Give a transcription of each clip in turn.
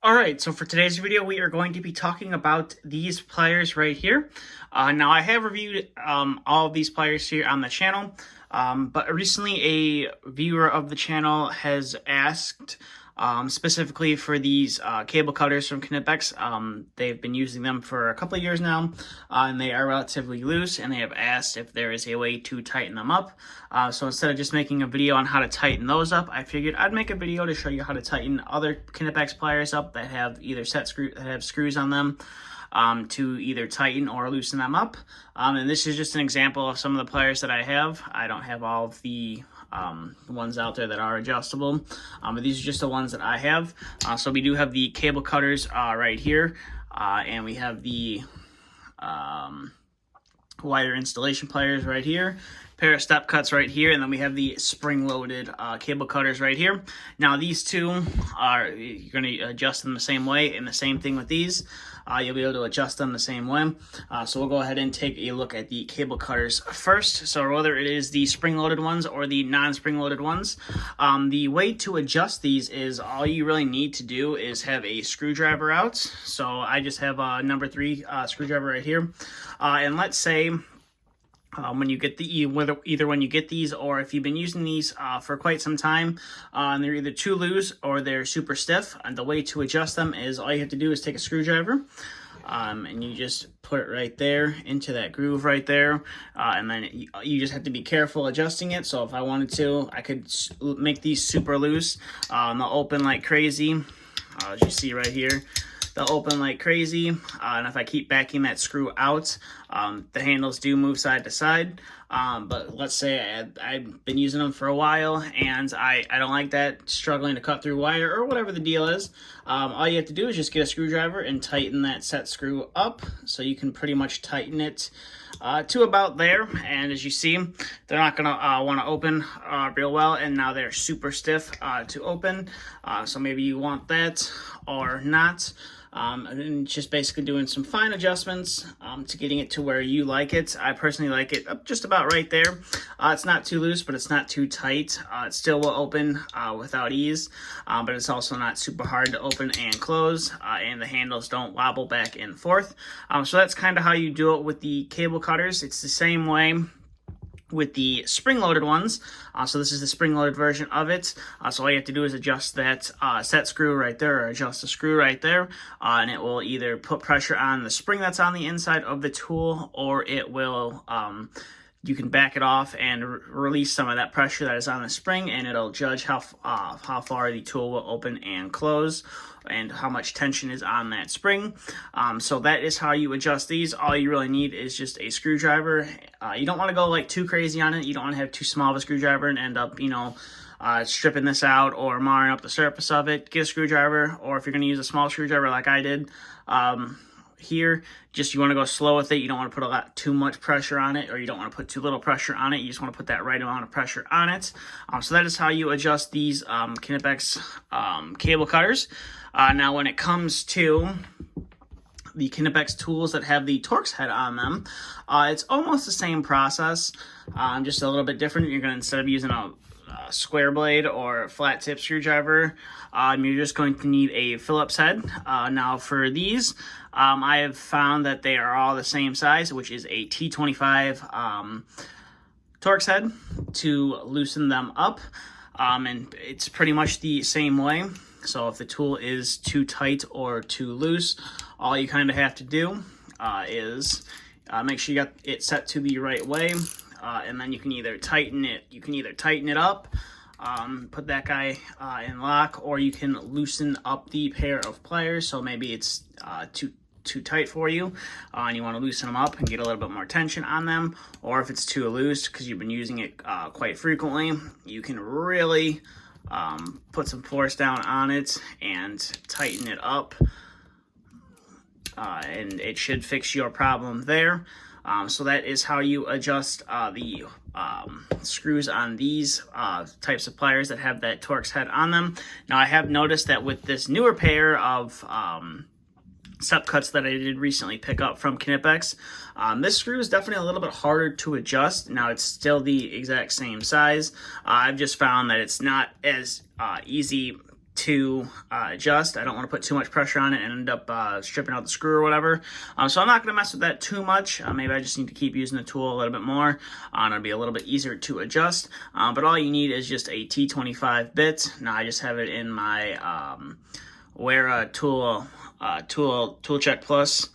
Alright, so for today's video, we are going to be talking about these pliers right here. Now, I have reviewed all of these pliers here on the channel, but recently a viewer of the channel has asked specifically for these cable cutters from Knipex. They've been using them for a couple of years now, and they are relatively loose, and they have asked if there is a way to tighten them up. So instead of just making a video on how to tighten those up, I figured I'd make a video to show you how to tighten other Knipex pliers up that have either that have screws on them, to either tighten or loosen them up. And this is just an example of some of the pliers that I have. I don't have all of the ones out there that are adjustable, but these are just the ones that I have. So we do have the cable cutters right here, and we have the wire installation pliers right here, pair of step cuts right here, and then we have the spring-loaded cable cutters right here. Now these two are, you're going to adjust them the same way, and the same thing with these. You'll be able to adjust them the same way. So we'll go ahead and take a look at the cable cutters first. So whether it is the spring-loaded ones or the non-spring-loaded ones, the way to adjust these is all you really need to do is have a screwdriver out. So I just have a number 3 screwdriver right here. And let's say when you get either when you get these or if you've been using these for quite some time, and they're either too loose or they're super stiff, and the way to adjust them is all you have to do is take a screwdriver, and you just put it right there into that groove right there, and then you just have to be careful adjusting it. So if I wanted to, I could make these super loose. They'll open like crazy, as you see right here. They'll open like crazy, and if I keep backing that screw out, the handles do move side to side. But let's say I've been using them for a while, and I don't like that, struggling to cut through wire or whatever the deal is. All you have to do is just get a screwdriver and tighten that set screw up, so you can pretty much tighten it to about there. And as you see, they're not going to want to open real well, and now they're super stiff to open. So maybe you want that or not. And just basically doing some fine adjustments to getting it to where you like it. I personally like it up just about right there. It's not too loose, but it's not too tight. It still will open without ease, but it's also not super hard to open and close, and the handles don't wobble back and forth. So that's kind of how you do it with the cable cutters. It's the same way with the spring-loaded ones. So this is the spring-loaded version of it. So all you have to do is adjust that set screw right there, or adjust the screw right there, and it will either put pressure on the spring that's on the inside of the tool, or it will you can back it off and release some of that pressure that is on the spring, and it'll judge how far the tool will open and close and how much tension is on that spring. So that is how you adjust these. All you really need is just a screwdriver. You don't want to go like too crazy on it. You don't want to have too small of a screwdriver and end up, stripping this out or marring up the surface of it. Get a screwdriver, or if you're going to use a small screwdriver like I did, here, just you want to go slow with it. You don't want to put too much pressure on it, or you don't want to put too little pressure on it. You just want to put that right amount of pressure on it. So that is how you adjust these Knipex cable cutters. Now when it comes to the Knipex tools that have the Torx head on them, it's almost the same process, just a little bit different. You're going to, instead of using a square blade or flat tip screwdriver, you're just going to need a Phillips head. Now for these, I have found that they are all the same size, which is a T25 Torx head to loosen them up, and it's pretty much the same way. So if the tool is too tight or too loose, all you kind of have to do is make sure you got it set to the right way, and then you can either tighten it up, put that guy in lock, or you can loosen up the pair of pliers. So maybe it's too tight for you, and you want to loosen them up and get a little bit more tension on them. Or if it's too loose because you've been using it quite frequently, you can really put some force down on it and tighten it up, and it should fix your problem there. So that is how you adjust the screws on these types of pliers that have that Torx head on them. Now I have noticed that with this newer pair of step cuts that I did recently pick up from Knipex, this screw is definitely a little bit harder to adjust. Now it's still the exact same size. I've just found that it's not as easy to adjust. I don't want to put too much pressure on it and end up stripping out the screw or whatever. So I'm not going to mess with that too much. Maybe I just need to keep using the tool a little bit more, and it'll be a little bit easier to adjust. But all you need is just a T25 bit. Now I just have it in my Wera Tool Check Plus.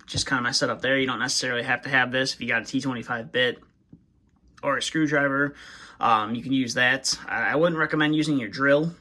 Just kind of my setup there. You don't necessarily have to have this. If you got a T25 bit or a screwdriver, you can use that. I wouldn't recommend using your drill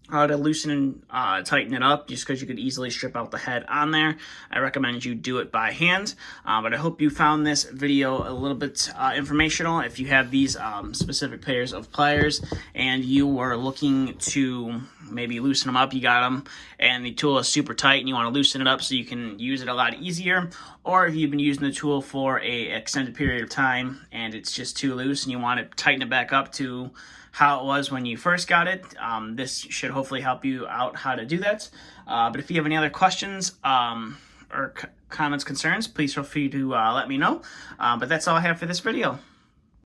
to loosen and tighten it up, just because you could easily strip out the head on there. I recommend you do it by hand. But I hope you found this video a little bit informational. If you have these specific pairs of pliers and you were looking to maybe loosen them up, you got them and the tool is super tight and you want to loosen it up so you can use it a lot easier, or if you've been using the tool for a extended period of time and it's just too loose and you want to tighten it back up to how it was when you first got it, this should hopefully help you out how to do that. But if you have any other questions or comments, concerns, please feel free to let me know. But that's all I have for this video.